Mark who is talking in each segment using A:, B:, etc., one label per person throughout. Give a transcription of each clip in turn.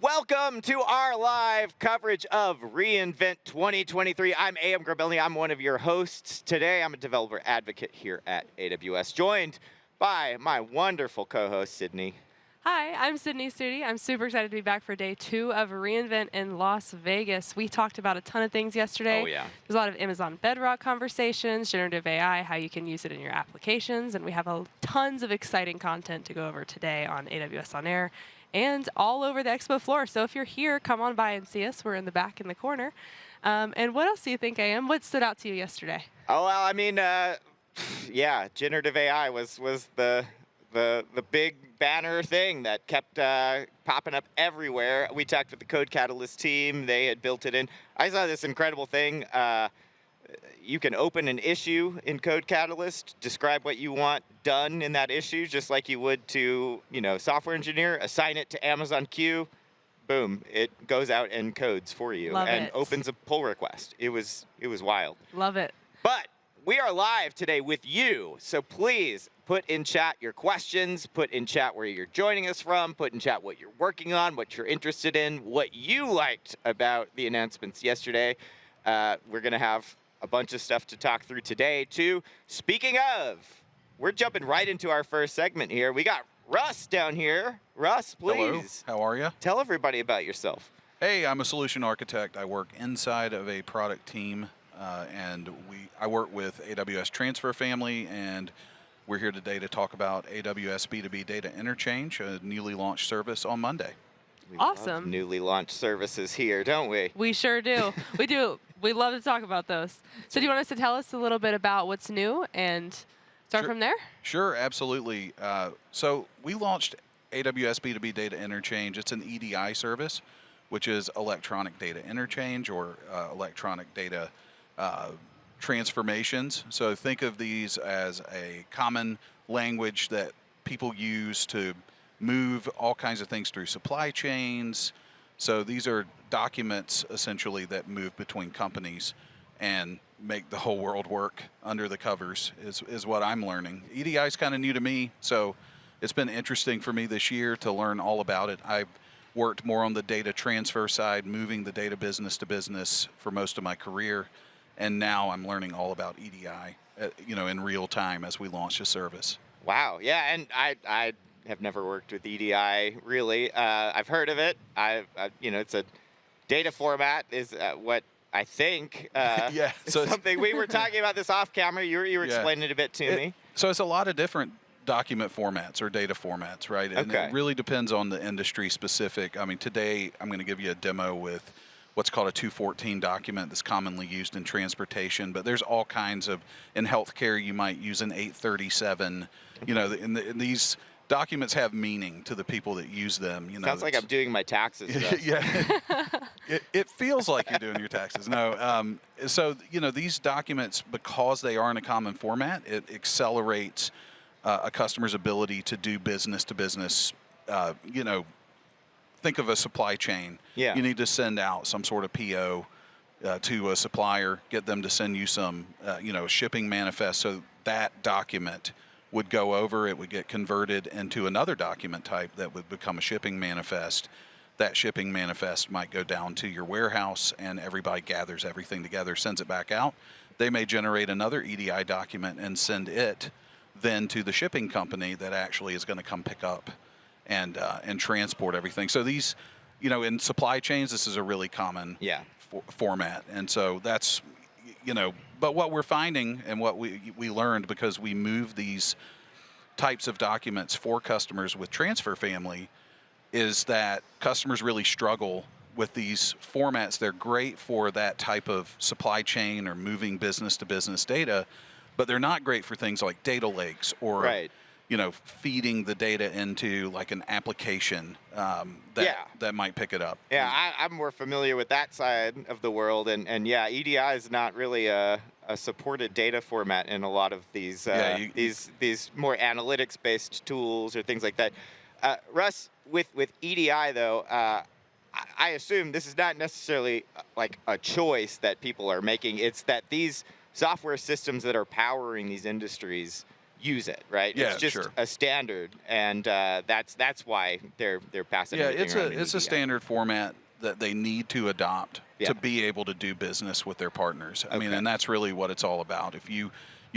A: Welcome to our live coverage of reInvent 2023. I'm A.M. Grabelny. I'm one of your hosts. Today, I'm a developer advocate here at AWS, joined by my wonderful co-host, Sydney.
B: Hi, I'm Sydney Studi. I'm super excited to be back for day 2 of reInvent in Las Vegas. We talked about a ton of things yesterday.
A: Oh, yeah.
B: There's a lot of Amazon Bedrock conversations, generative AI, how you can use it in your applications, and we have tons of exciting content to go over today on AWS OnAir and all over the expo floor. So if you're here, come on by and see us. We're in the back in the corner. And what else do you think, AM? What stood out to you yesterday?
A: Oh, well, I mean, yeah, generative AI was the big banner thing that kept popping up everywhere. We talked with the Code Catalyst team. They had built it in. I saw this incredible thing. You can open an issue in Code Catalyst, describe what you want done in that issue, just like you would to, software engineer, assign it to Amazon Q, boom, it goes out and codes for you and opens a pull request. It was wild.
B: Love it.
A: But we are live today with you, so please put in chat your questions, put in chat where you're joining us from, put in chat what you're working on, what you're interested in, what you liked about the announcements yesterday. We're going to have a bunch of stuff to talk through today, too. Speaking of, we're jumping right into our first segment here. We got Russ down here. Russ, please.
C: Hello, how are you?
A: Tell everybody about yourself.
C: Hey, I'm a solution architect. I work inside of a product team, and I work with AWS Transfer Family, and we're here today to talk about AWS B2B Data Interchange, a newly launched service on Monday.
A: We
B: Awesome.
A: love newly launched services here, don't we?
B: We sure do. We do. We love to talk about those. So do you want us to tell us a little bit about what's new and start from there?
C: Sure, absolutely. So we launched AWS B2B Data Interchange. It's an EDI service, which is electronic data interchange or electronic data transformations. So think of these as a common language that people use to move all kinds of things through supply chains. So these are documents essentially that move between companies and make the whole world work under the covers is what I'm learning. EDI is kind of new to me, so it's been interesting for me this year to learn all about it. I've worked more on the data transfer side, moving the data business to business for most of my career, and now I'm learning all about EDI, in real time as we launch a service.
A: Wow, yeah, and I have never worked with EDI, really. I've heard of it. It's a data format is what I think.
C: Yeah. So
A: something we were talking about this off camera. You were explaining it a bit to me.
C: So it's a lot of different document formats or data formats, right? And
A: okay.
C: It really depends on the industry specific. I mean, today I'm going to give you a demo with what's called a 214 document that's commonly used in transportation, but there's all kinds of, in healthcare, you might use an 837, these documents have meaning to the people that use them.
A: Sounds like I'm doing my taxes.
C: Yeah, it feels like you're doing your taxes. No, so these documents, because they are in a common format, it accelerates a customer's ability to do business to business. Think of a supply chain.
A: Yeah.
C: You need to send out some sort of PO to a supplier, get them to send you some, shipping manifest. So that document would go over, it would get converted into another document type that would become a shipping manifest. That shipping manifest might go down to your warehouse and everybody gathers everything together, sends it back out. They may generate another EDI document and send it then to the shipping company that actually is going to come pick up and transport everything. So these, in supply chains, this is a really common format. And so that's, but what we're finding and what we learned because we move these types of documents for customers with Transfer Family is that customers really struggle with these formats. They're great for that type of supply chain or moving business to business data, but they're not great for things like data lakes or feeding the data into like an application that might pick it up.
A: Yeah, I'm more familiar with that side of the world, and yeah, EDI is not really a supported data format in a lot of these these more analytics-based tools or things like that. Russ, with EDI though, I assume this is not necessarily like a choice that people are making. It's that these software systems that are powering these industries use it, right?
C: Yeah,
A: It's just
C: sure.
A: a standard, and that's why they're passing
C: Yeah,
A: everything around in
C: it's a
A: EDI.
C: standard format that they need to adopt
A: Yeah.
C: to be able to do business with their partners. I mean,
A: Okay.
C: and that's really what it's all about. If you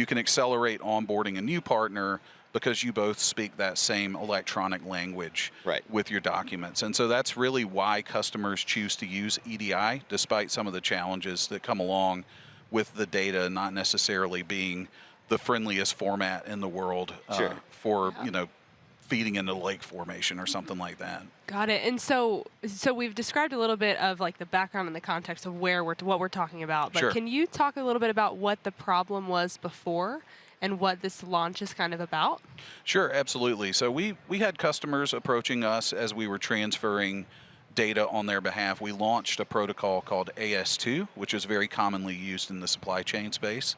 C: can accelerate onboarding a new partner because you both speak that same electronic language
A: Right.
C: with your documents. And so that's really why customers choose to use EDI, despite some of the challenges that come along with the data not necessarily being the friendliest format in the world
A: Sure.
C: for,
B: Yeah.
C: feeding into lake formation or something like that.
B: Got it. And so we've described a little bit of like the background and the context of what we're talking about. But
C: Sure.
B: can you talk a little bit about what the problem was before and what this launch is kind of about?
C: Sure, absolutely. So we had customers approaching us as we were transferring data on their behalf. We launched a protocol called AS2, which is very commonly used in the supply chain space.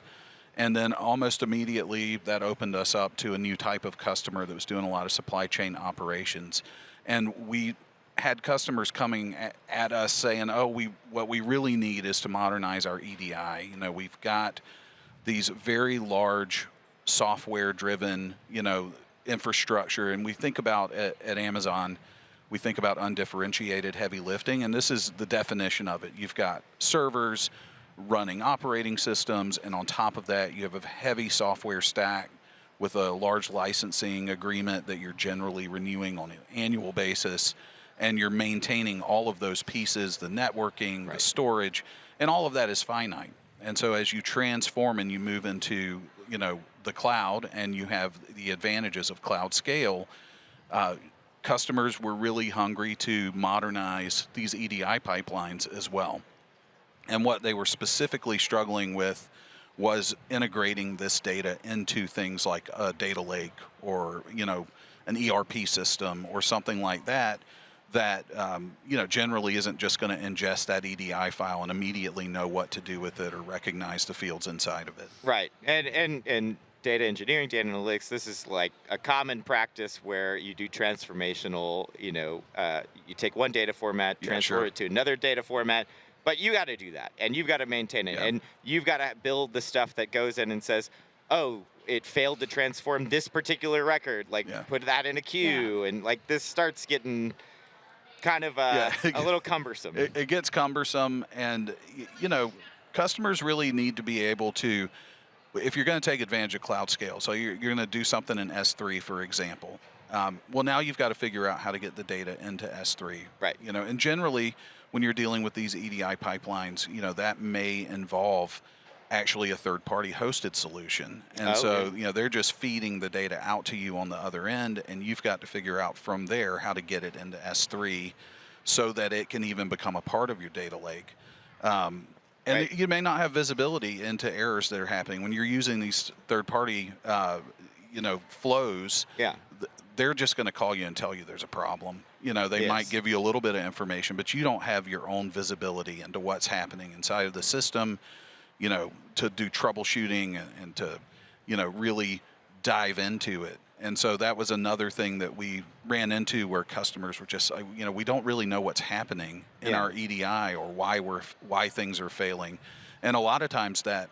C: And then almost immediately that opened us up to a new type of customer that was doing a lot of supply chain operations. And we had customers coming at us saying, what we really need is to modernize our EDI. We've got these very large software driven, infrastructure. And we think about at Amazon, we think about undifferentiated heavy lifting. And this is the definition of it. You've got servers running operating systems, and on top of that, you have a heavy software stack with a large licensing agreement that you're generally renewing on an annual basis, and you're maintaining all of those pieces, the networking, the storage, and all of that is finite. And so as you transform and you move into, the cloud, and you have the advantages of cloud scale, customers were really hungry to modernize these EDI pipelines as well. And what they were specifically struggling with was integrating this data into things like a data lake or, an ERP system or something like that, generally isn't just going to ingest that EDI file and immediately know what to do with it or recognize the fields inside of it.
A: Right. And data engineering, data analytics, this is like a common practice where you do transformational, you take one data format, transfer it to another data format. But you got to do that, and you've got to maintain it,
C: Yeah.
A: and you've got to build the stuff that goes in and says, oh, it failed to transform this particular record, put that in a queue, and this starts getting kind of a little cumbersome.
C: It gets cumbersome, and customers really need to be able to, if you're going to take advantage of cloud scale, so you're going to do something in S3, for example. Well, now you've got to figure out how to get the data into S3.
A: Right.
C: And generally, when you're dealing with these EDI pipelines, that may involve actually a third-party hosted solution. And so, they're just feeding the data out to you on the other end, and you've got to figure out from there how to get it into S3 so that it can even become a part of your data lake. And you may not have visibility into errors that are happening. When you're using these third-party, flows, they're just going to call you and tell you there's a problem. They might give you a little bit of information, but you don't have your own visibility into what's happening inside of the system, to do troubleshooting and to, really dive into it. And so that was another thing that we ran into where customers were just, we don't really know what's happening in our EDI or why things are failing. And a lot of times that,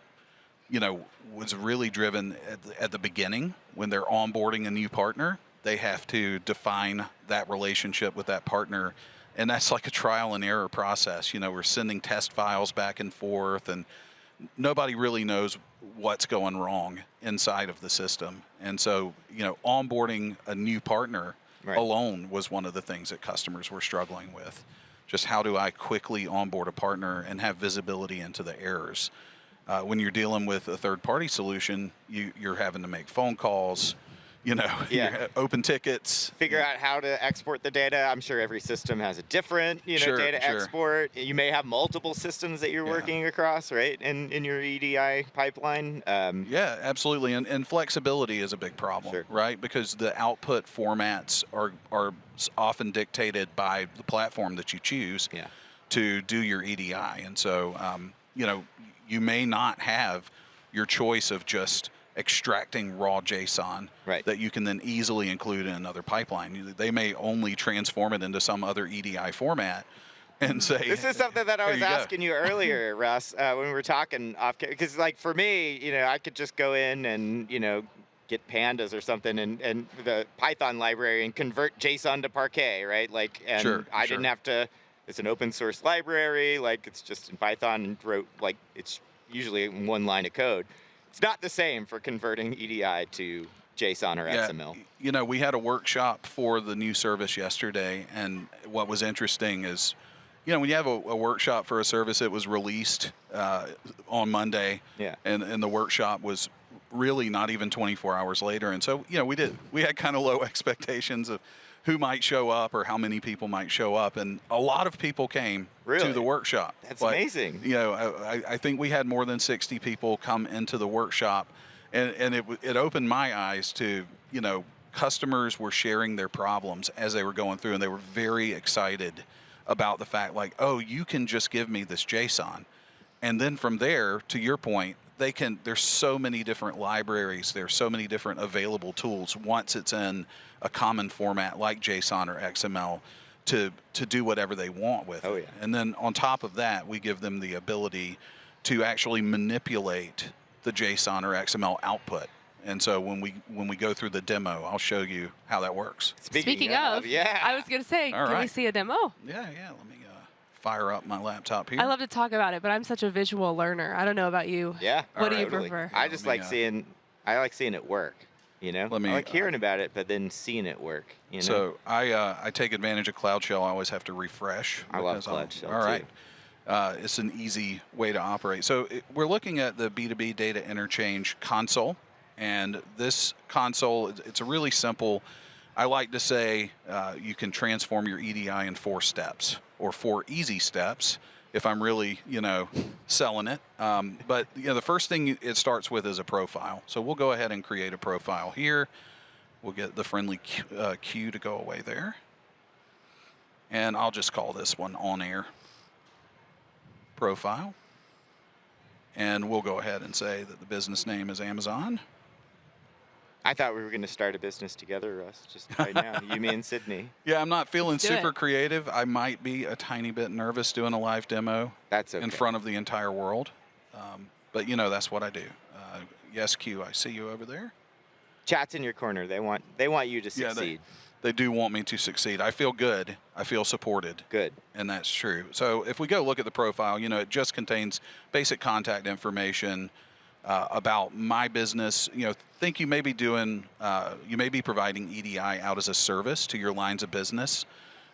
C: was really driven at the beginning when they're onboarding a new partner. They have to define that relationship with that partner, and that's like a trial and error process. We're sending test files back and forth, and nobody really knows what's going wrong inside of the system. And so, onboarding a new partner alone was one of the things that customers were struggling with. Just how do I quickly onboard a partner and have visibility into the errors? When you're dealing with a third-party solution, you're having to make phone calls, open tickets.
A: Figure out how to export the data. I'm sure every system has a different, data export. You may have multiple systems that you're working across, right, in your EDI pipeline.
C: Yeah, absolutely. And flexibility is a big problem, right? Because the output formats are often dictated by the platform that you choose to do your EDI. And so, you may not have your choice of just extracting raw JSON that you can then easily include in another pipeline. They may only transform it into some other EDI format and say,
A: this is something that I was asking you earlier, Russ, when we were talking off, because for me, I could just go in and, get pandas or something and the Python library and convert JSON to Parquet, right? Like, and
C: Sure,
A: I
C: sure.
A: didn't have to. It's an open source library. Like, it's just in Python and wrote, like, it's usually one line of code. It's not the same for converting EDI to JSON or
C: Yeah,
A: XML.
C: you know, we had a workshop for the new service yesterday, and what was interesting is, you know, when you have a workshop for a service, it was released on Monday,
A: Yeah.
C: and the workshop was really not even 24 hours later, and so, you know, we had kind of low expectations of who might show up or how many people might show up, and a lot of people came
A: Really?
C: to the workshop.
A: That's
C: Like,
A: amazing.
C: You know, I think we had more than 60 people come into the workshop, and it opened my eyes to, you know, customers were sharing their problems as they were going through, and they were very excited about the fact, like, oh, you can just give me this JSON, and then from there, to your point, there's so many different libraries, there's so many different available tools once it's in a common format like JSON or XML to do whatever they want with
A: Oh,
C: it.
A: yeah.
C: And then on top of that, we give them the ability to actually manipulate the JSON or XML output. And so when we go through the demo, I'll show you how that works.
B: Speaking of,
A: yeah.
B: I was going to say,
C: All
B: can we
C: right.
B: see a demo?
C: Yeah, let me fire up my laptop here.
B: I love to talk about it, but I'm such a visual learner. I don't know about you.
A: Yeah.
B: What do you
A: totally.
B: prefer?
A: I
C: Let
A: just
C: me,
A: like seeing it work. You know,
C: Let me,
A: I like hearing about it, but then seeing it work. You know,
C: So I take advantage of Cloud Shell. I always have to refresh.
A: I love
C: because
A: Cloud Shell,
C: All right.
A: too.
C: It's an easy way to operate. So we're looking at the B2B Data Interchange console. And this console, it's a really simple, I like to say you can transform your EDI in 4 steps or 4 easy steps if I'm really, you know, selling it. But, you know, the first thing it starts with is a profile. So we'll go ahead and create a profile here. We'll get the friendly Q to go away there. And I'll just call this one OnAir profile. And we'll go ahead and say that the business name is Amazon.
A: I thought we were going to start a business together, Russ, just right now. You, me, and Sydney.
C: Yeah, I'm not feeling
B: Let's do
C: super
B: it.
C: creative. I might be a tiny bit nervous doing a live demo
A: That's okay.
C: in front of the entire world. But, you know, that's what I do. Yes, Q, I see you over there.
A: Chat's in your corner. They want you to
C: Yeah,
A: succeed.
C: They do want me to succeed. I feel good. I feel supported.
A: Good.
C: And that's true. So if we go look at the profile, you know, it just contains basic contact information about my business. You know, think you may be doing, you may be providing EDI out as a service to your lines of business.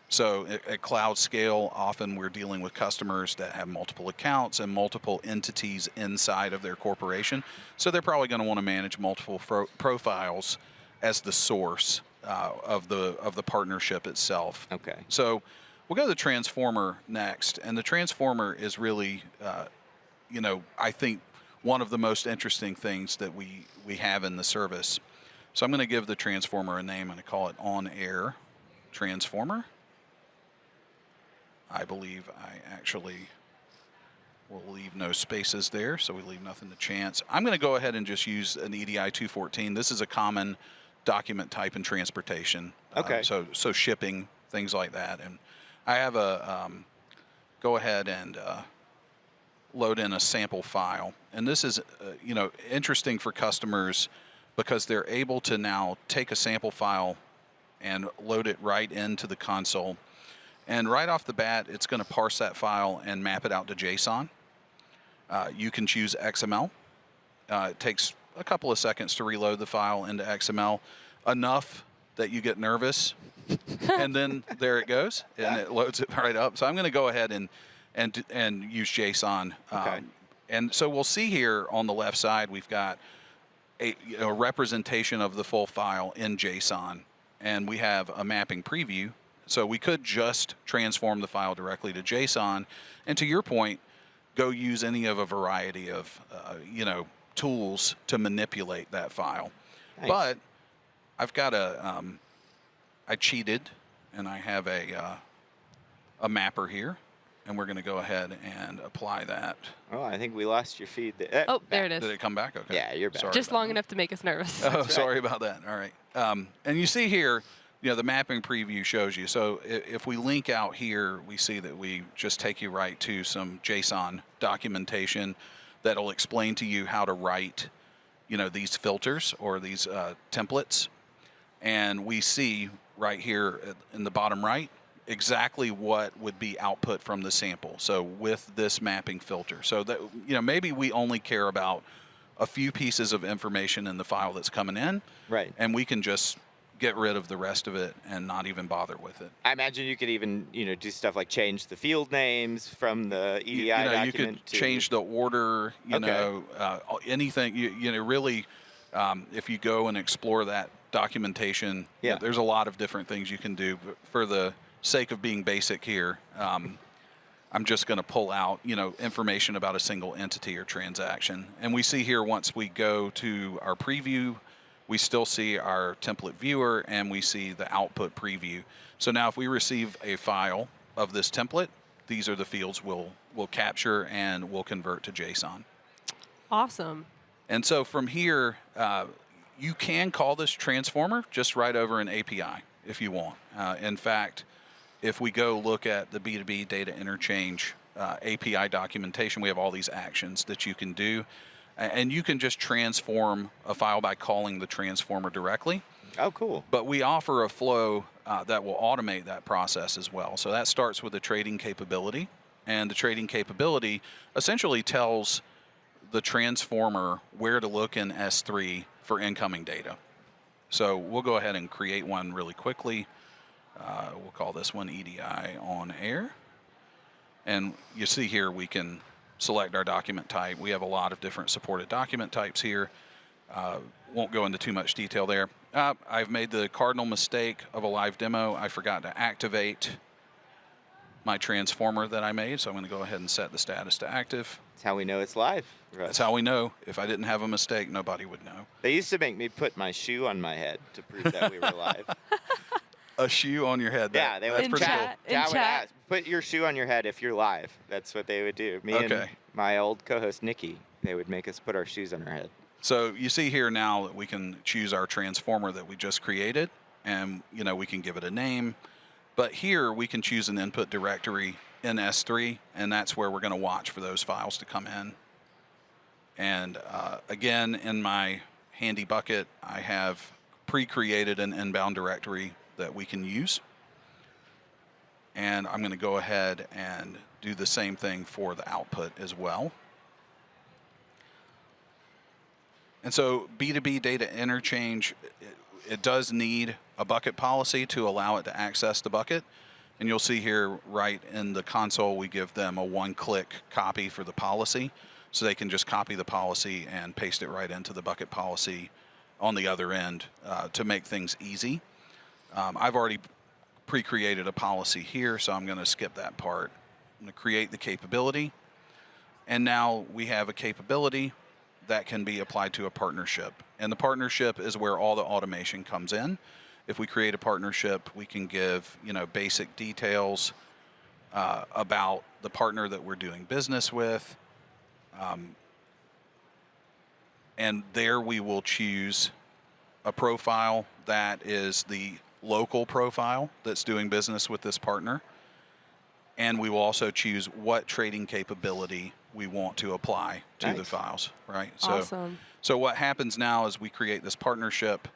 C: So at cloud scale, often we're dealing with customers that have multiple accounts and multiple entities inside of their corporation. So they're probably going to want to manage multiple profiles as the source of the partnership itself.
A: Okay.
C: So we'll go to the transformer next, and the transformer is really, you know, I think one of the most interesting things that we have in the service. So I'm going to give the transformer a name, and I call it OnAir transformer. I believe I actually will leave no spaces there, so we leave nothing to chance. I'm going to go ahead and just use an EDI 214. This is a common document type in transportation.
A: Okay.
C: So shipping, things like that. And I have a, go ahead and load in a sample file. And this is, you know, interesting for customers because they're able to now take a sample file and load it right into the console. And right off the bat, it's going to parse that file and map it out to JSON. You can choose XML. It takes a couple of seconds to reload the file into XML, enough that you get nervous, and then there it goes, and it loads it right up. So I'm going to go ahead and use JSON.
A: Okay.
C: And so we'll see here on the left side, we've got a representation of the full file in JSON, and we have a mapping preview. So we could just transform the file directly to JSON, and to your point, go use any of a variety of you know, tools to manipulate that file.
A: Nice.
C: But I've got I cheated, and I have a mapper here, and we're going to go ahead and apply that.
A: Oh, I think we lost your feed. There.
B: Oh, there it is.
C: Did it come back? Okay.
A: Yeah, you're back.
C: Sorry
B: Just
C: about
B: long
C: that.
B: enough to make us nervous.
C: Oh,
A: right.
C: sorry about that. All right. And you see here, you know, the mapping preview shows you. So if we link out here, we see that we just take you right to some JSON documentation that'll explain to you how to write, these filters or these templates, and we see right here in the bottom right exactly what would be output from the sample. So with this mapping filter, so that maybe we only care about a few pieces of information in the file that's coming in,
A: Right.
C: and we can just get rid of the rest of it and not even bother with it.
A: I imagine you could even, do stuff like change the field names from the EDI document.
C: You could change the order, anything. Really, if you go and explore that documentation,
A: Yeah.
C: there's a lot of different things you can do. But for the sake of being basic here, I'm just going to pull out, information about a single entity or transaction. And we see here, once we go to our preview, we still see our template viewer, and we see the output preview. So now if we receive a file of this template, these are the fields we'll capture and we'll convert to JSON.
B: Awesome.
C: And so from here, you can call this transformer just right over an API if you want. In fact, if we go look at the B2B Data Interchange API documentation, we have all these actions that you can do. And you can just transform a file by calling the transformer directly.
A: Oh, cool.
C: But we offer a flow that will automate that process as well. So that starts with the trading capability. And the trading capability essentially tells the transformer where to look in S3 for incoming data. So we'll go ahead and create one really quickly. We'll call this one EDI OnAir. And you see here we can select our document type. We have a lot of different supported document types here. Won't go into too much detail there. I've made the cardinal mistake of a live demo. I forgot to activate my transformer that I made, so I'm going to go ahead and set the status to active.
A: That's how we know it's live. Russ.
C: That's how we know. If I didn't have a mistake, nobody would know.
A: They used to make me put my shoe on my head to prove that we were live.
C: A shoe on your head.
A: Yeah, they
C: that's
A: would
C: pretty
A: chat.
C: cool.
A: Would ask, put your shoe on your head if you're live. That's what they would do. Me and my old co-host Nikki, they would make us put our shoes on our head.
C: So you see here now that we can choose our transformer that we just created, and we can give it a name. But here we can choose an input directory in S3, and that's where we're going to watch for those files to come in. And again, in my handy bucket, I have pre-created an inbound directory that we can use. And I'm going to go ahead and do the same thing for the output as well. And so B2B Data Interchange, it does need a bucket policy to allow it to access the bucket. And you'll see here right in the console, we give them a one-click copy for the policy. So they can just copy the policy and paste it right into the bucket policy on the other end to make things easy. I've already pre-created a policy here, so I'm going to skip that part. I'm going to create the capability. And now we have a capability that can be applied to a partnership. And the partnership is where all the automation comes in. If we create a partnership, we can give basic details about the partner that we're doing business with. And there we will choose a profile that is the local profile that's doing business with this partner. And we will also choose what trading capability we want to apply to the files, right?
B: Awesome.
C: So what happens now is we create this partnership.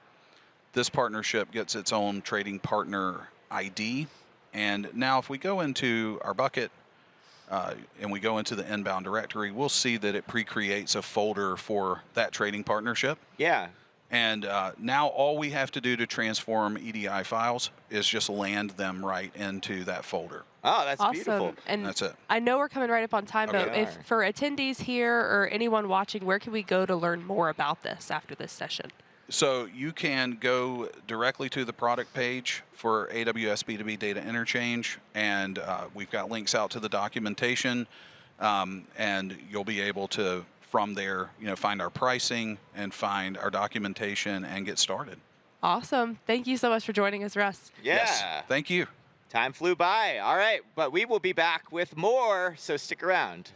C: This partnership gets its own trading partner ID. And now if we go into our bucket and we go into the inbound directory, we'll see that it pre-creates a folder for that trading partnership.
A: Yeah.
C: And now all we have to do to transform EDI files is just land them right into that folder.
A: Oh, that's
B: awesome.
A: beautiful.
B: And
C: that's it.
B: I know we're coming right up on time,
C: Okay.
B: but if for attendees here or anyone watching, where can we go to learn more about this after this session?
C: So you can go directly to the product page for AWS B2B Data Interchange, and we've got links out to the documentation, and you'll be able to, from there, find our pricing and find our documentation and get started.
B: Awesome. Thank you so much for joining us, Russ.
A: Yeah.
C: Yes. Thank you.
A: Time flew by. All right, but we will be back with more, so stick around.